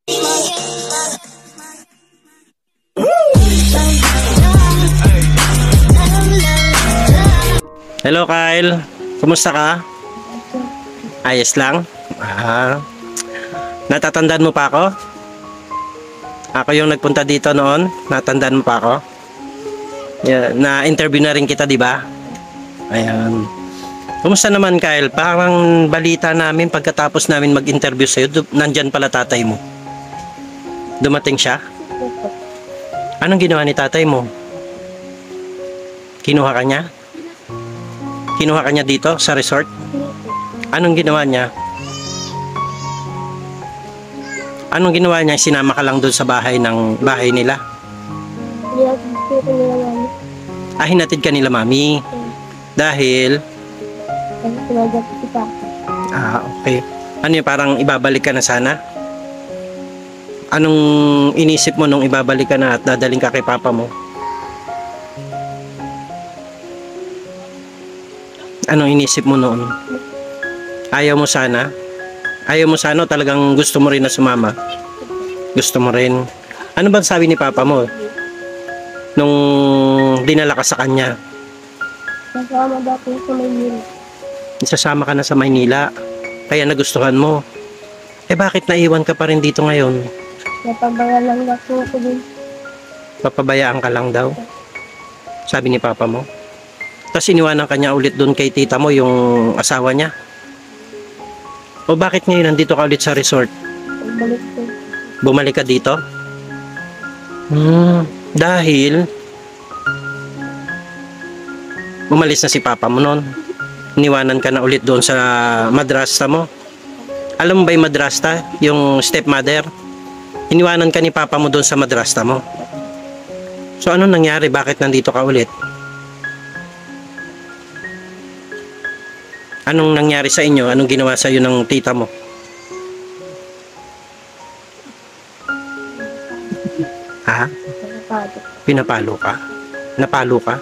Hello Kyle, kumusta ka? Ayos lang? Natatandaan mo pa ako? Ako yung nagpunta dito noon, natandaan mo pa ako? Yeah, na-interview na rin kita, di ba? Ayan. Kumusta naman Kyle? Parang balita namin pagkatapos namin mag-interview sa'yo, nandyan pala tatay mo. Dumating siya? Anong ginawa ni tatay mo? Kinuha ka niya? Kinuha ka niya dito sa resort? Anong ginawa niya? Anong ginawa niya? Sinama ka lang doon sa bahay nila? Hinatid ka nila mami? Dahil? Okay. Ano yun, parang ibabalik ka na sana? Anong inisip mo nung ibabalik ka na at dadaling ka kay papa mo? Anong inisip mo noon? Ayaw mo sana? Ayaw mo sana o talagang gusto mo rin na sumama? Gusto mo rin? Ano ba sabi ni papa mo nung dinala ka sa kanya? Nasama dati sa Maynila. Isasama ka na sa Maynila, kaya nagustuhan mo. Bakit naiwan ka pa rin dito ngayon? Napabayaan lang ako din. Papabayaan ka lang daw? Sabi ni papa mo? Tapos iniwanan ka niya ulit doon kay tita mo, yung asawa niya? O bakit ngayon nandito ka ulit sa resort? Bumalik ko. Bumalik ka dito? Dahil umalis na si papa mo noon. Iniwanan ka na ulit doon sa madrasta mo. Alam mo ba yung madrasta? Yung stepmother? Iniwanan ka ni papa mo doon sa madrasta mo. So ano nangyari? Bakit nandito ka ulit? Anong nangyari sa inyo? Anong ginawa sa iyo ng tita mo? Ha? Pinapalo ka? Napalo ka?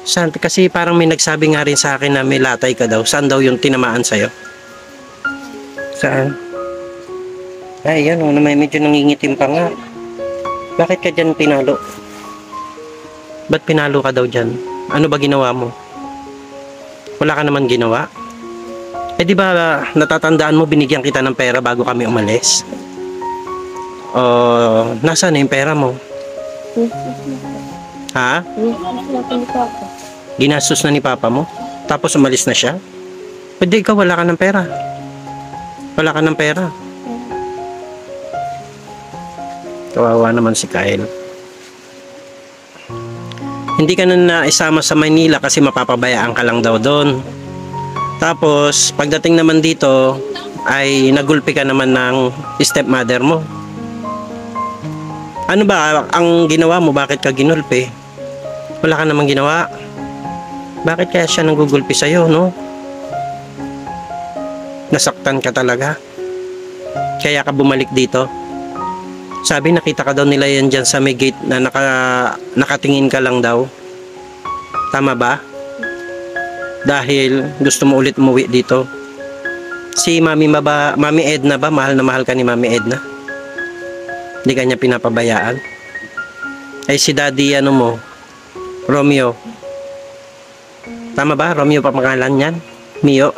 Saan? Kasi parang may nagsabi nga rin sa akin na may latay ka daw. Saan daw yung tinamaan sa'yo? Saan? Ay, yan o. Medyo nangingitim pa nga. Bakit ka dyan pinalo? Ba't pinalo ka daw dyan? Ano ba ginawa mo? Wala ka naman ginawa? Di ba natatandaan mo binigyan kita ng pera bago kami umalis? Nasaan na yung pera mo? Ha? Ginastos na ni papa mo? Tapos umalis na siya? Pwede ikaw wala ka ng pera? Wala ka ng pera? Kawawa naman si Kyle. Hindi ka na naisama sa Maynila kasi mapapabayaan ka lang daw doon. Tapos, pagdating naman dito, ay nagulpi ka naman ng stepmother mo. Ano ba ang ginawa mo? Bakit ka ginulpi? Wala ka namang ginawa. Bakit kaya siya nanggugulpi sa'yo, no? Nasaktan ka talaga. Kaya ka bumalik dito. Sabi nakita ka daw nila yan dyan sa may gate na nakatingin ka lang daw. Tama ba? Dahil gusto mo ulit umuwi dito. Si Mami Edna ba? Mahal na mahal ka ni Mami Edna? Hindi ka niya pinapabayaan? Ay si Daddy ano mo? Romeo. Tama ba? Romeo pa pangalan yan? Mio.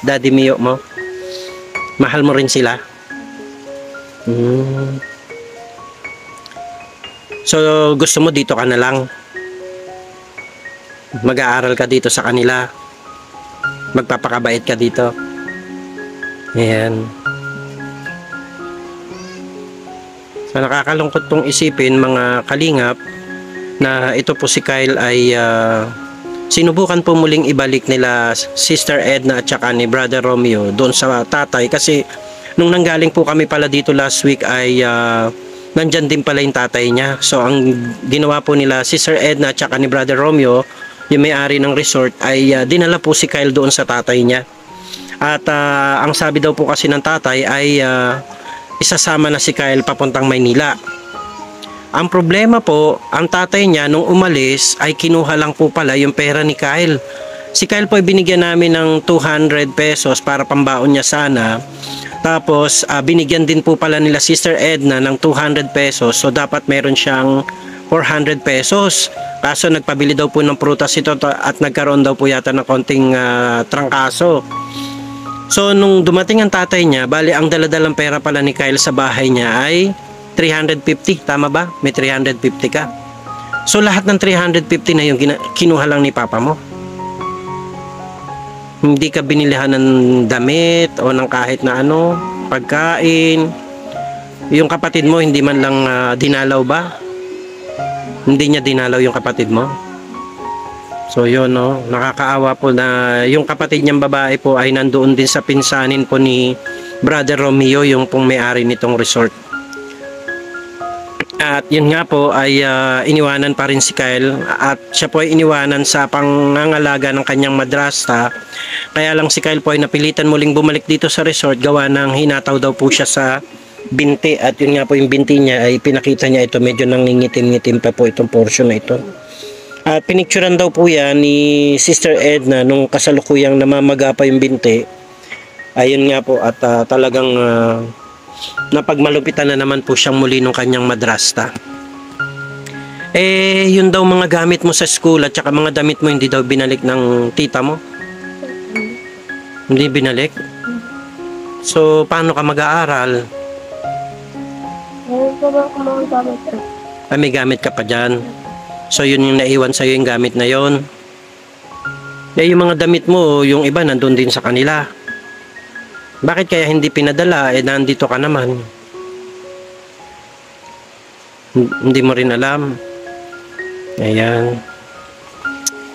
Daddy Mio mo. Mahal mo rin sila? So, gusto mo dito ka na lang. Mag-aaral ka dito sa kanila. Magpapakabait ka dito. Ayan. So, nakakalungkot tong isipin mga kalingap na ito po si Kyle ay sinubukan po muling ibalik nila Sister Edna at saka ni Brother Romeo doon sa tatay kasi nung nanggaling po kami pala dito last week ay nandyan din pala yung tatay niya. So ang ginawa po nila Sister Edna at saka ni Brother Romeo, yung may-ari ng resort, ay dinala po si Kyle doon sa tatay niya. At ang sabi daw po kasi ng tatay ay isasama na si Kyle papuntang Maynila. Ang problema po, ang tatay niya nung umalis ay kinuha lang po pala yung pera ni Kyle. Si Kyle po ay binigyan namin ng 200 pesos para pambaon niya sana. Tapos binigyan din po pala nila Sister Edna ng 200 pesos. So dapat meron siyang 400 pesos. Kaso nagpabili daw po ng prutas ito at nagkaroon daw po yata ng konting trangkaso. So nung dumating ang tatay niya, bali ang daladalang pera pala ni Kyle sa bahay niya ay 350. Tama ba? May 350 ka. So lahat ng 350 na yung kinuha lang ni papa mo. Hindi ka binilihan ng damit o ng kahit na ano, pagkain. Yung kapatid mo hindi man lang dinalaw ba? Hindi niya dinalaw yung kapatid mo. So yun, no, nakakaawa po na yung kapatid niyang babae po ay nandoon din sa pinsanin po ni Brother Romeo, yung pong may-ari nitong resort. At yun nga po ay iniwanan pa rin si Kyle at siya po ay iniwanan sa pangangalaga ng kanyang madrasta. Kaya lang si Kyle po ay napilitan muling bumalik dito sa resort gawa ng hinataw daw po siya sa binti. At yun nga po yung binti niya ay pinakita niya ito, medyo nangingitim-ngitim pa po itong portion na ito. At pinicturan daw po yan ni Sister Edna nung kasalukuyang namamaga pa yung binti. Ayun nga po at talagang napagmalupitan na naman po siyang muli ng kanyang madrasta. Yun daw mga gamit mo sa school at saka mga damit mo hindi daw binalik ng tita mo? Hindi binalik? So, paano ka mag-aaral? Ngayon po ba ako mga gamit ko? May gamit ka pa dyan. So, yun yung naiwan sa'yo yung gamit na yon. Yung mga damit mo, yung iba nandun din sa kanila. Bakit kaya hindi pinadala? Nandito ka naman. Hindi mo rin alam. Ayan.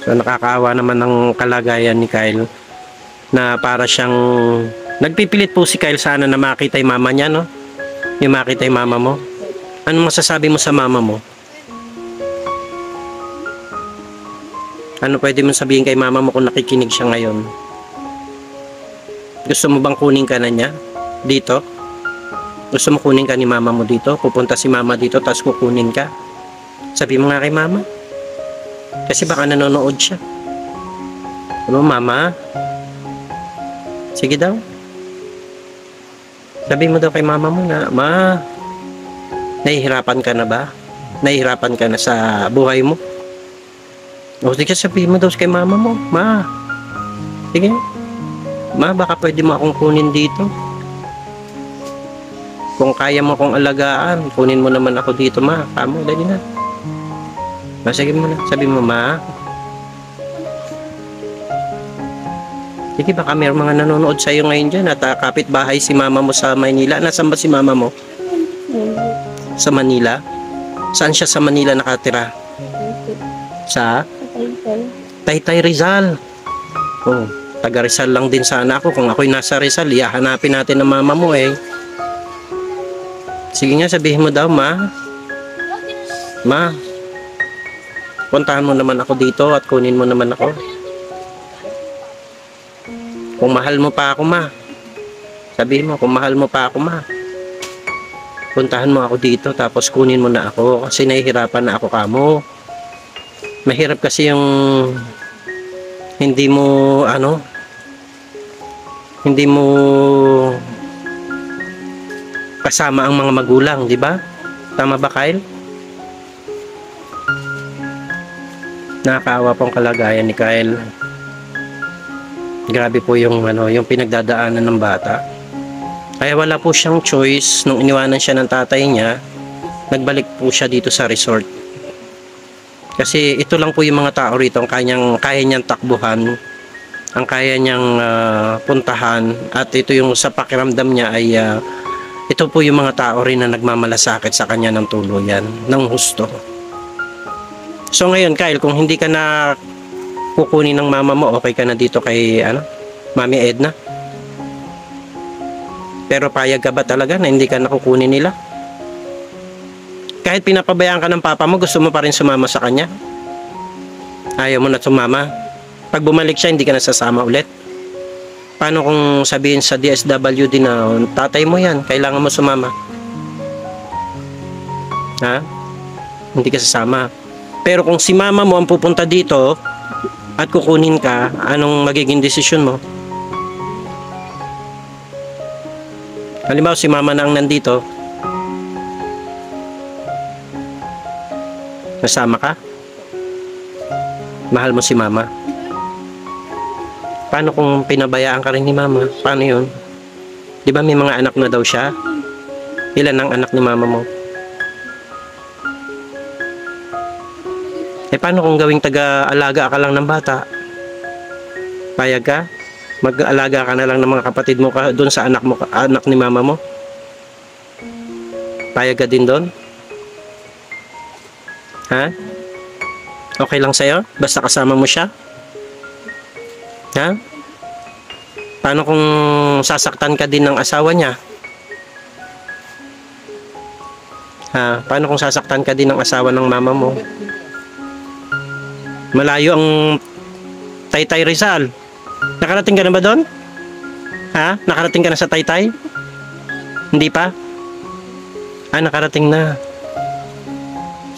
So nakakaawa naman ang kalagayan ni Kyle na para siyang nagpipilit po si Kyle sana na makita yung mama niya, no? Yung makita yung mama mo. Anong masasabi mo sa mama mo? Ano pwede mong sabihin kay mama mo kung nakikinig siya ngayon? Gusto mo bang kunin ka na niya dito? Gusto mo kunin ka ni mama mo dito? Pupunta si mama dito tapos kukunin ka? Sabi mo nga kay mama. Kasi baka nanonood siya. Ano mama? Sige daw. Sabi mo daw kay mama mo na, ma, nahihirapan ka na ba? Nahihirapan ka na sa buhay mo? O sige, sabihin mo daw kay mama mo, ma. Sige. Ma, baka pwede mo akong kunin dito. Kung kaya mo akong alagaan, kunin mo naman ako dito, ma. Kamo, dali na. Sige mo na. Sabi mo, ma. Sige, baka may mga nanonood sa'yo ngayon dyan at kapitbahay si mama mo sa Manila. Nasaan ba si mama mo? Sa Manila? Saan siya sa Manila nakatira? Sa? Taytay Rizal. Oh. Taga Rizal lang din sana ako. Kung ako'y nasa Rizal, hanapin natin ang mama mo eh. Sige nga, sabihin mo daw, ma. Ma, puntahan mo naman ako dito at kunin mo naman ako. Kung mahal mo pa ako, ma. Sabihin mo, kung mahal mo pa ako, ma. Puntahan mo ako dito tapos kunin mo na ako kasi nahihirapan na ako kamo. Mahirap kasi yung hindi mo kasama ang mga magulang, di ba? Tama ba, Kyle? Nakakaawa pong kalagayan ni Kyle. Grabe po yung yung pinagdadaanan ng bata. Kaya wala po siyang choice nung iniwanan siya ng tatay niya, nagbalik po siya dito sa resort. Kasi ito lang po yung mga tao rito ang kaya niyang takbuhan, ang kaya niyang puntahan, at ito yung sa pakiramdam niya ay ito po yung mga tao rin na nagmamalasakit sa kanya ng tuluyan, ng husto. So ngayon, Kyle, kung hindi ka na kukunin ng mama mo, okay ka na dito kay Mami Edna? Pero payag ka ba talaga na hindi ka nakukunin nila? Kahit pinapabayaan ka ng papa mo, gusto mo pa rin sumama sa kanya? Ayaw mo na sumama? Pag bumalik siya, hindi ka nasasama ulit? Paano kung sabihin sa DSWD na tatay mo yan, kailangan mo sumama? Ha? Hindi ka sasama. Pero kung si mama mo ang pupunta dito at kukunin ka, anong magiging desisyon mo? Halimbawa si mama na ang nandito. Nasama ka? Mahal mo si mama? Paano kung pinabayaan ka rin ni mama? Paano yun? Di ba may mga anak na daw siya? Ilan ang anak ni mama mo? Paano kung gawing taga-alaga ka lang ng bata? Payag ka? Mag-alaga ka na lang ng mga kapatid mo doon sa anak mo, anak ni mama mo? Payag ka din doon? Ha? Okay lang sa'yo? Basta kasama mo siya? Ha? Paano kung sasaktan ka din ng asawa niya? Ha? Paano kung sasaktan ka din ng asawa ng mama mo? Malayo ang Taytay Rizal. Nakarating ka na ba doon? Ha? Nakarating ka na sa Taytay? Hindi pa? Nakarating na.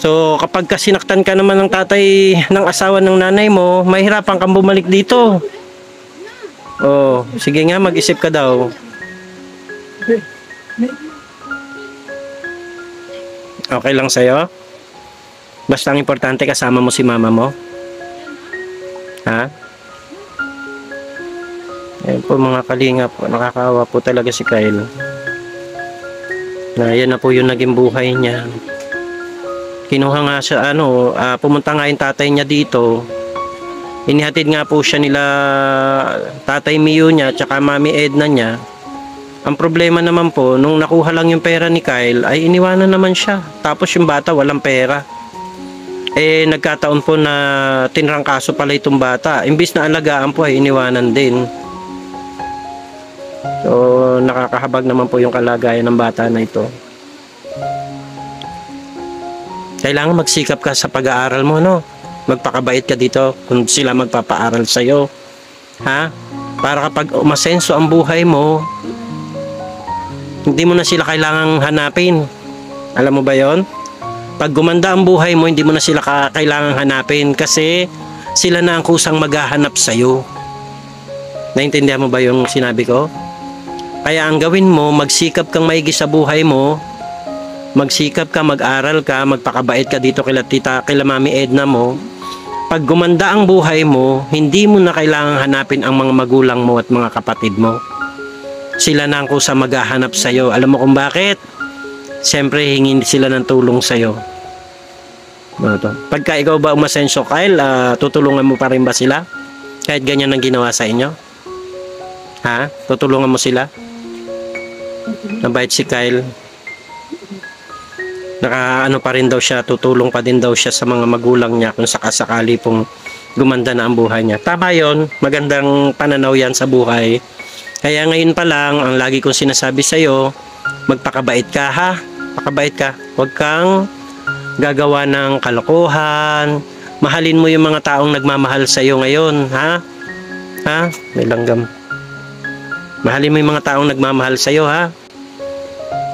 So, kapag sinaktan ka naman ng tatay ng asawa ng nanay mo, mahirapan kang bumalik dito. Oh, sige nga, mag-isip ka daw. Okay lang sa'yo? Basta ang importante kasama mo si mama mo. Ha? Ayan po mga kalingap, nakakaawa po talaga si Kyle. Na yan na po yung naging buhay niya. Kinuha nga siya, pumunta nga yung tatay niya dito. Inihatid nga po siya nila tatay Mio niya tsaka mami Edna niya. Ang problema naman po, nung nakuha lang yung pera ni Kyle, ay iniwanan naman siya. Tapos yung bata walang pera. Nagkataon po na tinrangkaso pala itong bata. Imbis na alagaan po ay iniwanan din. So, nakakahabag naman po yung kalagayan ng bata na ito. Kailangan magsikap ka sa pag-aaral mo, no? Magpakabait ka dito kung sila magpapaaral sa'yo. Ha? Para kapag umasenso ang buhay mo, hindi mo na sila kailangang hanapin. Alam mo ba yon? Pag gumanda ang buhay mo, hindi mo na sila kailangang hanapin kasi sila na ang kusang maghahanap sa'yo. Naintindihan mo ba yung sinabi ko? Kaya ang gawin mo, magsikap kang maigi sa buhay mo, magsikap ka, mag-aral ka, magpakabait ka dito kila Mami Edna mo. Pag gumanda ang buhay mo, hindi mo na kailangang hanapin ang mga magulang mo at mga kapatid mo. Sila na ang kusa maghahanap sa'yo. Alam mo kung bakit? Siyempre, hingin sila ng tulong sa'yo. Pagka ikaw ba umasenso, Kyle, tutulungan mo pa rin ba sila? Kahit ganyan ang ginawa sa inyo? Ha? Tutulungan mo sila? Nabait si Kyle. Nakaano pa rin daw siya, tutulong pa din daw siya sa mga magulang niya kung sakasakali pong gumanda na ang buhay niya. Tama yon, magandang pananaw yan sa buhay. Kaya ngayon pa lang, ang lagi kong sinasabi sa'yo, magpakabait ka ha, pakabait ka. Huwag kang gagawa ng kalokohan, mahalin mo yung mga taong nagmamahal sa'yo ngayon, ha? Ha? May langgam. Mahalin mo yung mga taong nagmamahal sa'yo, ha?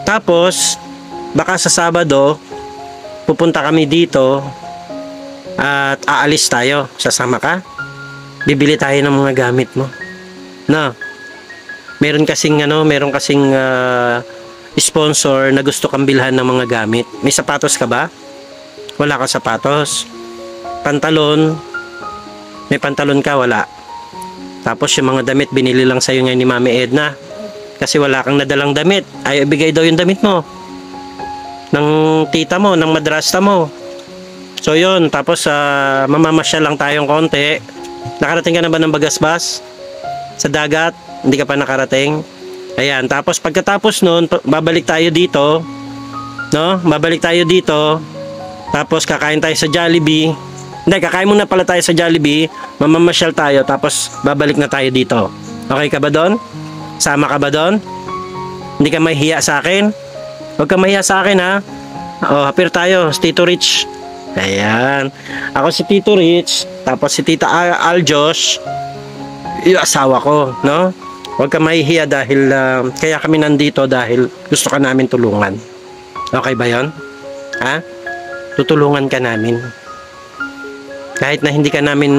Tapos, baka sa Sabado, pupunta kami dito at aalis tayo. Sasama ka? Bibili tayo ng mga gamit mo. No? Meron kasing sponsor na gusto kang bilhan ng mga gamit. May sapatos ka ba? Wala ka sapatos. Pantalon. May pantalon ka? Wala. Tapos yung mga damit binili lang sa'yo ngayon ni Mami Edna. Kasi wala kang nadalang damit. Ay, ibigay daw yung damit mo. Ng tita mo, ng madrasta mo. So yun, tapos mamamasya lang tayong konti. Nakarating ka na ba ng Bagasbas? Sa dagat? Hindi ka pa nakarating? Ayan, tapos pagkatapos nun, babalik tayo dito. No? Babalik tayo dito. Tapos kakain tayo sa Jollibee. Hindi, kakain muna pala tayo sa Jollibee. Mamamasyal tayo, tapos babalik na tayo dito. Okay ka ba doon? Sama ka ba doon? Hindi ka mahihiya sa akin? Huwag ka mahiya sa akin, ha? O, hapir tayo, si Tito Rich. Ayan. Ako si Tito Rich, tapos si Tita Aljos, yung asawa ko, no? Huwag ka mahihiya dahil, kaya kami nandito dahil gusto ka namin tulungan. Okay ba yon? Ha? Tutulungan ka namin. Kahit na hindi ka namin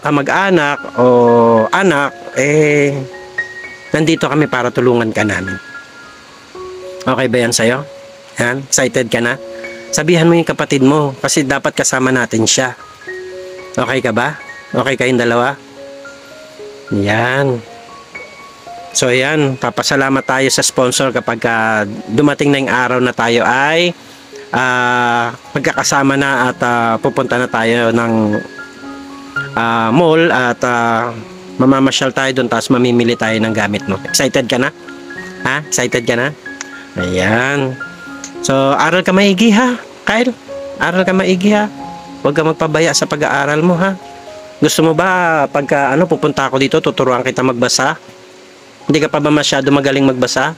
kamag-anak o anak, Nandito kami para tulungan ka namin. Okay ba yan sa'yo? Yan? Excited ka na? Sabihan mo yung kapatid mo kasi dapat kasama natin siya. Okay ka ba? Okay kayong dalawa? Yan. So yan, papasalamat tayo sa sponsor kapag dumating na yung araw na tayo ay magkakasama na at pupunta na tayo ng mall at mamamasyal tayo doon tapos mamimili tayo ng gamit mo. Excited ka na? Ha? Excited ka na? Ayan. So, aral ka maigi ha, Kyle? Aral ka maigi ha. Huwag ka magpabaya sa pag-aaral mo ha. Gusto mo ba pagka pupunta ako dito, tuturuan kita magbasa? Hindi ka pa ba masyado magaling magbasa?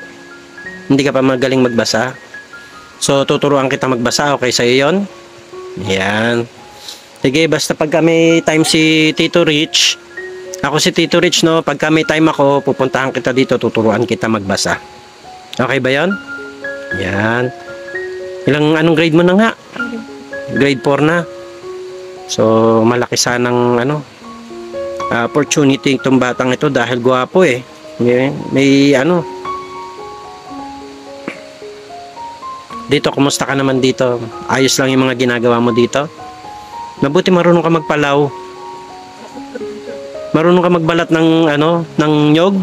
Hindi ka pa magaling magbasa? So, tuturuan kita magbasa, okay sa'yo yun? Ayan. Sige, basta pag may time si Tito Rich, ako si Tito Rich, no? Pag may time ako, pupuntahan kita dito, tuturuan kita magbasa. Okay ba yun? Yan. Anong grade mo na nga? Grade 4 na. So, malaki sanang opportunity itong batang ito dahil gwapo eh. May dito, kumusta ka naman dito? Ayos lang yung mga ginagawa mo dito? Mabuti marunong ka magpalaw. Marunong ka magbalat ng nyog.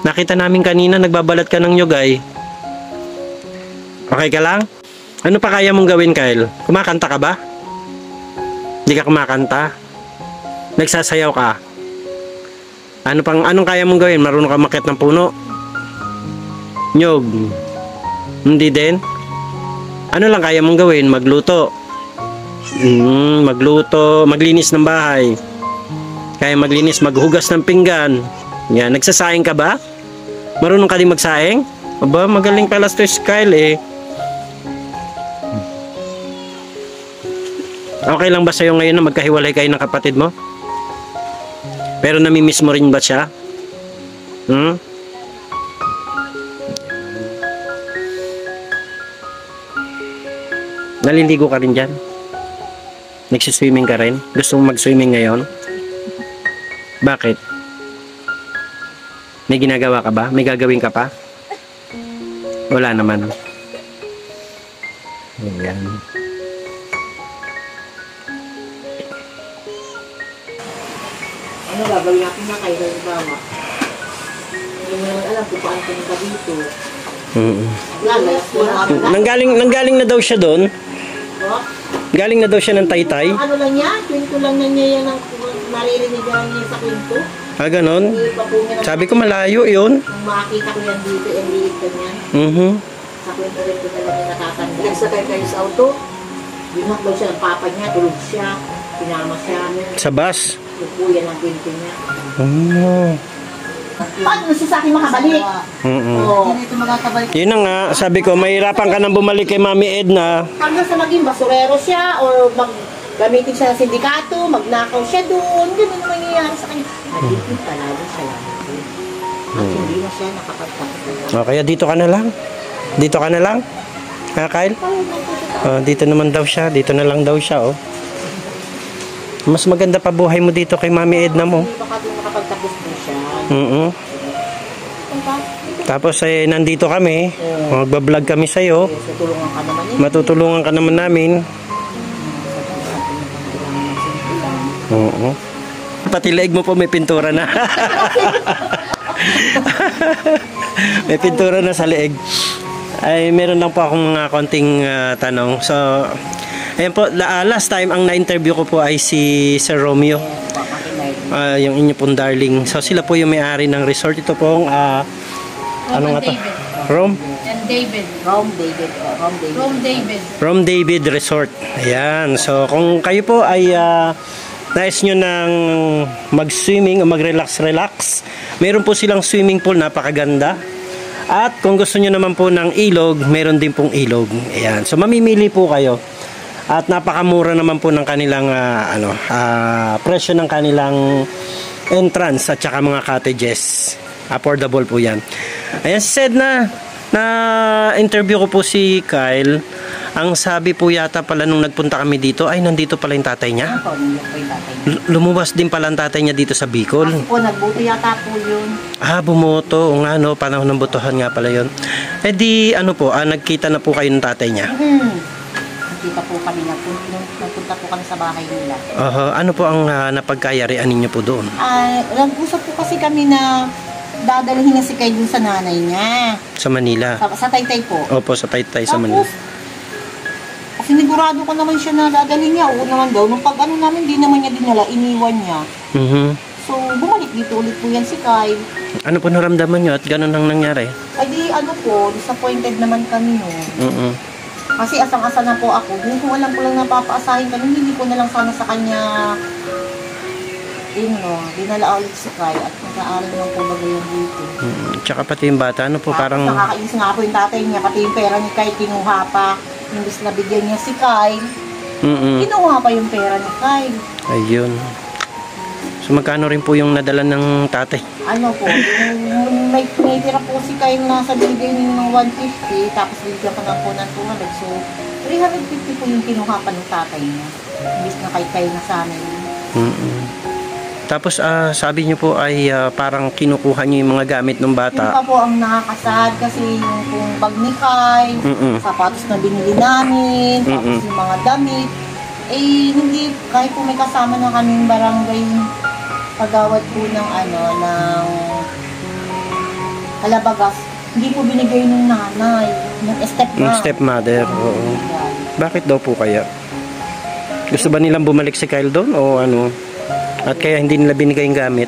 Nakita namin kanina nagbabalat ka ng nyog ay. Okay ka lang? Ano pa kaya mong gawin, Kyle? Kumakanta ka ba? Hindi ka kumakanta? Nagsasayaw ka? Anong kaya mong gawin? Marunong ka makyat ng puno? Nyog? Hindi din? Ano lang kaya mong gawin? Magluto? Magluto, maglinis ng bahay. Kaya maglinis, maghugas ng pinggan. Yan, nagsasaing ka ba? Marunong ka din magsaing? Aba, magaling pala si Kyle eh. Okay lang ba sa'yo ngayon na magkahiwalay kayo ng kapatid mo? Pero namimiss mo rin ba siya? Naliligo ka rin dyan? Nagsiswimming ka rin? Gusto mong mag-swimming ngayon? Bakit? May ginagawa ka ba? May gagawin ka pa? Wala naman. Ayan. Ano gagawin natin na kayo ng bawa? Hindi mo naman alam kung paano pumunta dito. Nanggaling na daw siya doon. Galing na daw siya ng Taytay. Ano lang yan? Kwento lang na niya yan ang naririnig niya sa kwento. Ganon. Sabi ko malayo yun. Kung makakita ko yan dito, yung liit ka niyan. Sa kwento rin ko talaga natatanda. Nagsakay kayo sa auto. Binakbal siya ng papa niya, tulog siya. Pinama siya. Sa bus. Lupuyan ang kwento niya. Paano siya sa akin makabalik? Hindi ito makakabalik. Yun na nga, sabi ko, mahirapan ka nang bumalik kay Mami Edna. Hanggang sa maging basurero siya or gamitin siya ng sindikato, magnakaw siya doon. Ganun naman nangyayari sa kanya. Nagiging palalo siya lang. At hindi na siya nakapagtapos. Kaya dito ka na lang. Dito ka na lang. Ha, Kyle? Dito naman daw siya. Dito na lang daw siya, oh. Mas maganda pa buhay mo dito kay Mami Edna mo. Hindi baka doon nakapagtapos din siya. Tapos nandito kami. Magbablog kami sa'yo. Tutulungan ka naman eh. Matutulungan ka naman namin. Pati leeg mo po may pintura na. May pintura na sa leeg. Ay, meron lang po akong mga konting tanong. So, ayan po, last time ang na-interview ko po ay si Sir Romeo. Yung inyo pong darling. So, sila po yung may-ari ng resort. Ito pong, ano nga to? Rome David Resort. Ayan. So, kung kayo po ay nais nyo ng mag-swimming o mag-relax, meron po silang swimming pool, napakaganda. At kung gusto nyo naman po ng ilog, meron din pong ilog. Ayan. So, mamimili po kayo. At napakamura naman po ng kanilang presyo ng kanilang entrance at saka mga cottages. Affordable po yan. Ayan, said na interview ko po si Kyle. Ang sabi po yata pala nung nagpunta kami dito ay nandito pala yung tatay niya. Ano po, nandun po yung tatay niya. Lumabas din pala ang tatay niya dito sa Bicol. Kasi po, nagbuto yata po yun. Bumoto. O nga, no, panahon ng botohan nga pala yun. Eh di, ano po, nagkita na po kayo ng tatay niya. Nakita po kami, nagpunta po kami sa bahay nila. Ano po ang napagkayarian ninyo po doon? Nag-usap po kasi kami na dadalhin niya si Kyle dun sa nanay niya. Sa Manila? Sa Taytay po. Opo, sa Taytay sa Manila. Sinigurado ko naman siya na dadalhin niya. Oo naman daw. Nung pag ano namin, di naman niya dinala, iniwan niya. So, bumalik dito ulit po yan si Kyle. Ano po naramdaman nyo at ganun ang nangyari? Ay di ano po, disappointed naman kami no. Kasi asang-asa na po ako. Kung alam ko lang napapaasahin kami, hindi ko na lang sana sa kanya dinala ulit si Kyle at nag-aaral lang po bagay yan dito. Tsaka pati yung bata, ano po parang... Nakakainis nga po yung tatay niya, pati yung pera ni Kyle kinuha pa. Imbis na bigyan niya si Kyle, kinuha pa yung pera ni Kyle. Ayun. So magkano rin po yung nadala ng tatay? Ano po, yung may tira po si Kyle na sa binigay niyo ng 150, tapos bigyan ko na po ng 200. So, 350 po yung kinuha pa ng tatay niya. Imbis na kay Kyle na sana yun. Tapos sabi niyo po ay parang kinukuha niyo yung mga gamit ng Yun bata. pa po ang nakakasad kasi yung pong bag ni Kyle, sapatos na binili namin, tapos yung mga damit. Hindi, kahit po may kasama na kaming barangay pagawad po ng ng Halabagas, hindi po binigay ng nanay, ng Stepmother, oo. Bakit daw po kaya? Gusto ba nilang bumalik si Kyle doon o ano? At kaya hindi nila binigay yung gamit?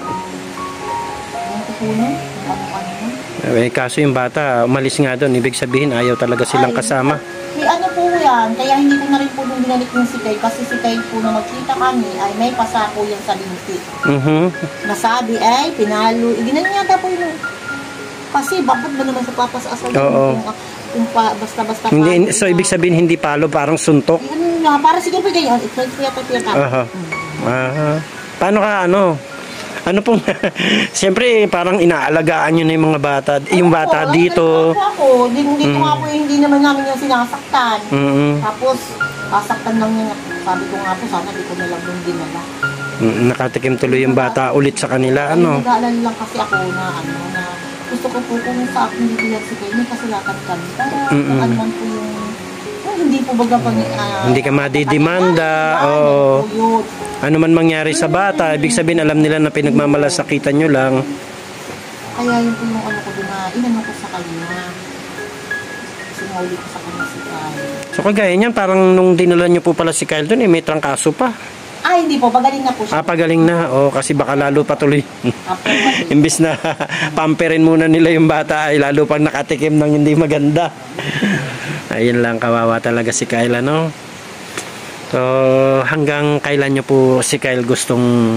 Kaso yung bata, umalis nga doon. Ibig sabihin, ayaw talaga silang kasama. Ano po yan, kaya hindi ko na rin po nung binalik yung si Kyle. Kasi si Kyle po na magkita kami, ay may pasako yan sa binti. Nasabi, pinalo. Ginanyata po yun. Kasi bakit ba naman sa papasasal kung basta-basta hindi, so ibig sabihin, hindi palo, parang suntok? Para siguro po ganyan. Ito yata. Paano ka, ano pong, siyempre parang inaalagaan nyo na yung mga bata, yung bata dito. Dito nga po hindi naman namin yung sinasaktan. Tapos, sasaktan lang niya. Sabi ko nga po, sana di ko na lang yung dinala. Nakatikim tuloy yung bata ulit sa kanila, Nag-aalala lang kasi ako na, na gusto ko po kung sa akin bibigyan si Kyle, may kasulatan kami. Pero, ano man po yung, hindi po baga pang, hindi ka madidimanda, ano man mangyari sa bata, ibig sabihin alam nila na pinagmamalasakitan nyo lang. Kaya yun po yung ano ko doon na inano ko sa kanya. Sinuli ko sa kanya si Kyle. So kagaya niyan, parang nung dinala nyo po pala si Kyle doon, may trangkaso pa. Hindi po, pagaling na po siya. Pagaling na. Kasi baka lalo patuloy. Imbis na pamperin muna nila yung bata, ay lalo pang nakatikim ng hindi maganda. Ayun lang, kawawa talaga si Kyle, So, hanggang kailan nyo po si Kyle gustong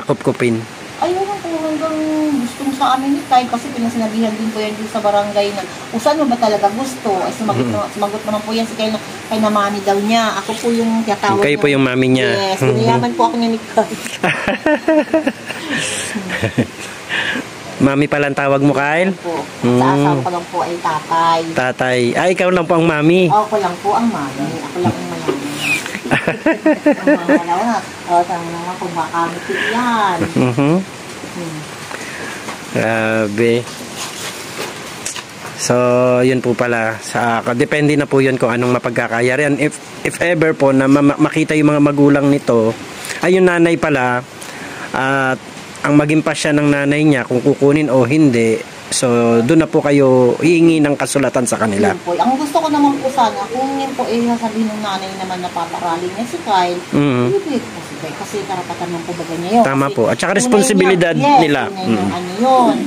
kupkupin? Ayun po, hanggang gustong sa amin ni Kyle kasi pinasinabihan din po yan din sa barangay na saan mo ba talaga gusto? Ay sumagot naman po yan si Kyle na kay na mami daw niya. Ako po yung tiyatawag niya. Kayo po yung mami niya. Yes, pinayaman po ako niya ni Kyle. Mami pala ang tawag mo, Kyle? Po. Sa asawa ko lang po ay tatay. Tatay. Ikaw lang po ang mami. Ako lang po ang mami. Ako lang ang mayami. Tama naman kung makamit yan. Grabe. So, yun po pala. Depende na po yun kung anong mapagkakayarian. If ever po na makita yung mga magulang nito, ay yung nanay pala, at ang maging pasya ng nanay niya kung kukunin o hindi, so doon na po kayo hihingi ng kasulatan sa kanila. Po. Ang gusto ko naman po sana, kung yun po sasabihin ng nanay naman na paparalin niya si Kyle, ibigay ko si Kyle kasi karapatan ng kubaga niya yun. Tama kasi po. At saka responsibilidad nila. Yun.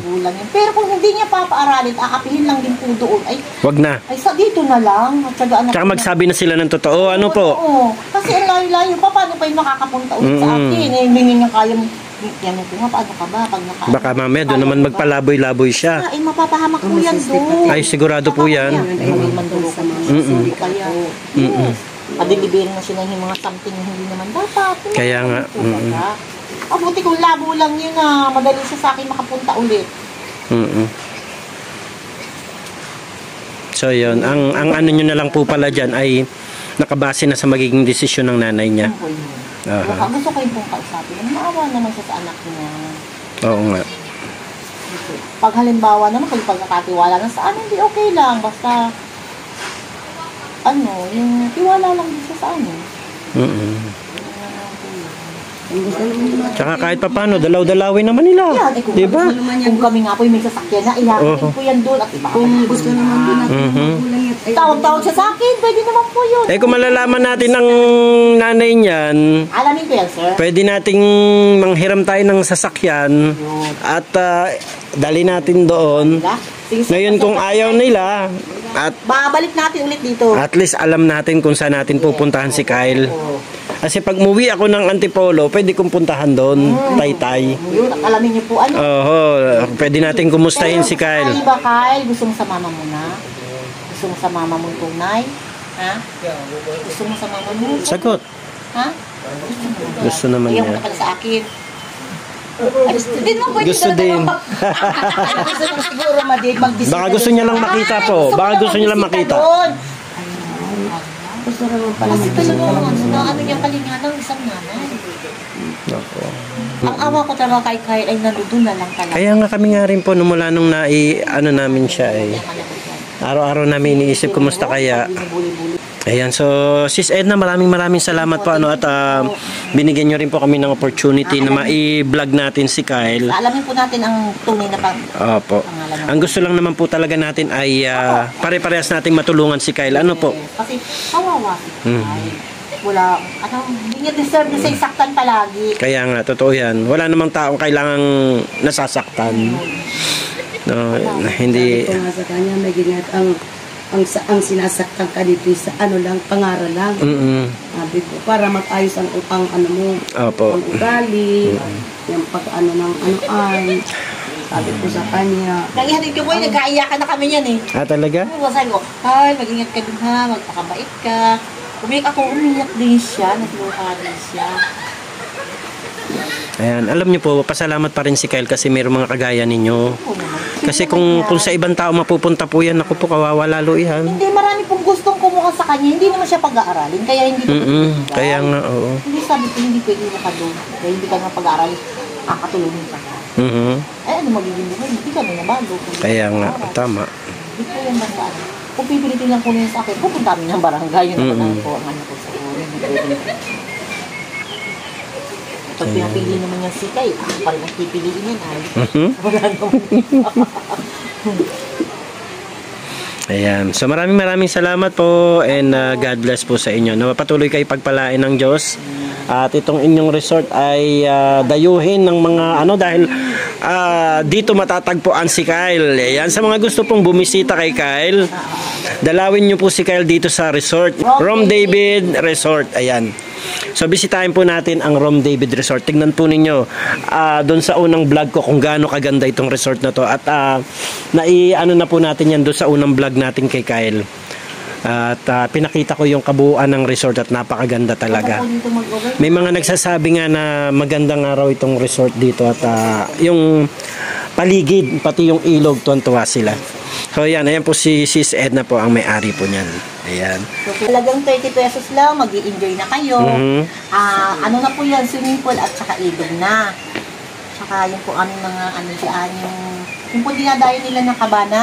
Gulang yun. Pero kung hindi niya papaaralin, aapihin lang din po doon. Wag na. Ay sa dito na lang. Tsaka magsabi na sila ng totoo. Ano po? Oo. Kasi ang layo-layo pa, paano pa yung makakapunta ulit sa akin? Hindi niya kaya yan ko nga, paano ka ba? Baka mamaya doon naman magpalaboy-laboy siya. Mapapahamak po yan doon. Ay, sigurado po yan. Padilibirin na sila yung mga something na hindi naman dapat. Kaya nga. Buti kung labo lang yun madali siya sa akin makapunta ulit. So yun, ang ano nyo na lang po pala dyan ay nakabase na sa magiging desisyon ng nanay niya. Yun po yun. Aha. Baka gusto ko yung pong kausapin. Maawa naman siya sa anak niya. Oo nga. Pag halimbawa naman, kung pagkakatiwala na sa amin, hindi okay lang. Basta, yung tiwala lang din siya sa amin. Tsaka kahit pa paano, dalaw-dalawin naman nila. Yan, kung, Diba? kung kami nga po yung may sasakyan na, iyakin ko yan doon at iba. Kung gusto naman din natin magulang yan, ay Tawag-tawag siya sa akin, pwede naman po yun. Eh kung malalaman natin ng nanay niyan, Alamin ko yan, sir. pwede nating manghiram tayo ng sasakyan at dali natin doon. Diba? Sige, sir. Ngayon kung ayaw nila, at Babalik natin ulit dito. at least alam natin kung saan natin pupuntahan si Kyle. Oo. Kasi pag muwi ako ng Antipolo, pwede kong puntahan doon, Taytay. Yun, alamin niyo po, Oo, pwede natin kumustahin si Kyle. Di ba, Kyle? Gusto mo sa mama mo na? Gusto mo sa mama mong tunay? Ha? Gusto mo sa mama mo? Sagot. Ha? Gusto naman Ayaw mo niya. na pala sa akin. Din mo pwede Gusto talaga din. Gusto mo siguro mag-bisita. Baka gusto niya lang makita po. Baka gusto niya lang makita. gusto naman pala Kasi magbisita. talaga, ano yung kalinga ng isang nanay. Nako. Ang awa ko talaga kay Kyle ay nandun na lang talaga. Kaya nga kami nga rin po, mula nung ano namin siya eh. Araw-araw namin iniisip kumusta kaya. Binubuli-buli. Ayan, so Sis Edna, maraming salamat po at binigyan nyo rin po kami ng opportunity na ma-vlog natin si Kyle. Alamin po natin ang tunay na Opo. Ang gusto lang naman po talaga natin ay pare-parehas nating matulungan si Kyle. Ano po? Kasi kawawa si Kyle. Wala, hindi niya deserve na sa isaktan palagi. Kaya nga, totoo yan. Wala namang taong kailangang nasasaktan. No, hindi. Sabi ko nga sa kanya, may ginat ang sinasaktan ka dito sa ano lang, pangaral lang. Sabi ko, para mag-ayos ang ano mo, Opo. ang ugali, yung pag-ano ng ano-ay. Sabi ko sa kanya, Naihatid ko po yun, nagkaiyakan na kami yan eh. Talaga? Sabi ko, Kyle, mag-ingat ka dun ha, magpakabait ka. Umiyak din siya, nagluha din siya. Ayan, alam niyo po, pasalamat pa rin si Kyle kasi mayroong mga kagaya ninyo. Oo naman. Kasi kung sa ibang tao mapupunta po yan, ako po, kawawa lalo yan. Hindi, marami pong gustong kumuha sa kanya, hindi naman siya pag-aaralin, kaya hindi ko Kaya nga, oo. Hindi sabi ko, hindi pwede na ka doon. Kaya hindi ka naman pag-aaralin, kakatulungin ka. Ay, ano magiging buhay? Hindi ka na bago. Kaya nga, tama. Hindi ko yan basta. Kung pipilitin lang po niya sa akin, pupunta kami ng barangay. Yun naman po ang ano ko sa pag pinapili naman yung sikay, ako pa rin ang pipiliin yan. Wala naman. Ayan. So maraming salamat po and God bless po sa inyo. Patuloy kayo pagpalain ng Diyos. At itong inyong resort ay dayuhin ng mga dahil dito matatagpuan si Kyle. Ayan, sa mga gusto pong bumisita kay Kyle, dalawin nyo po si Kyle dito sa resort. Rom David Resort. Ayan. So bisitahin po natin ang Rom David Resort. Tingnan po ninyo doon sa unang vlog ko kung gaano kaganda itong resort na to. At nai-ano na po natin yan doon sa unang vlog natin kay Kyle. At pinakita ko yung kabuuan ng resort at napakaganda talaga. May mga nagsasabi nga na magandang araw itong resort dito at yung paligid, pati yung ilog, tuwan-tuwa sila. So ayan po si Sis Edna po ang may-ari po niyan. Ayan. So, talagang 30 pesos lang, mag-i-enjoy na kayo. Ano na po yan, swimming pool at saka ilog na. Saka yung po aming mga dyan, yung po dinadayo nila ng kabana.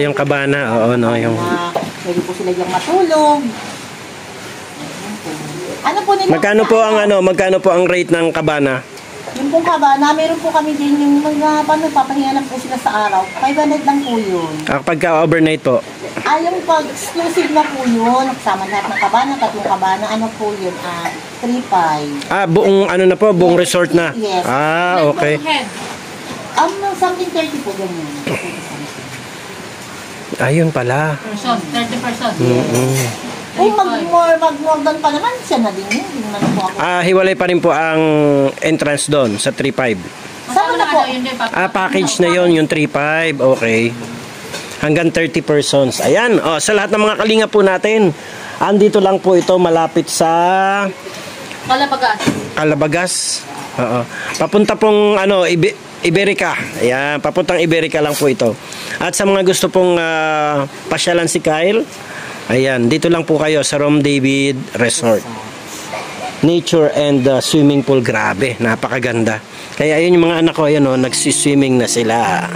Yung kabana, oo no, yung pwede po sila diyang matulog. Ano po nila? Magkano po ang rate ng kabana? Yung pong kabana, meron po kami din yung mga papahinga lang po sila sa araw. 500 lang po yun. Pagka overnight po? Yung pag-exclusive na po yun, kasama lahat ng kabana, tatlong kabana, ano po yun, 3.5. Buong na po, buong resort na? Yes. Okay. Something 30 po, ganyan. Ayun pala. 30%. Kung mag-more than pa naman, siya na din yun. Hindi naman po ako. Hiwalay pa rin po ang entrance doon sa 3.5. Sama na po. Package na yon yung 3.5. Okay. Hanggang 30 persons. Ayan. Sa lahat ng mga kalinga po natin, andito lang po ito malapit sa Kalabagas. Calabagas. Oo. Papunta pong Iberica. Ayan, papuntang Iberica lang po ito. At sa mga gusto pong pasyalan si Kyle, ayan, dito lang po kayo sa Rom David Resort. Nature and swimming pool, grabe, napakaganda. Kaya ayun yung mga anak ko, ayun, nagsiswimming na sila.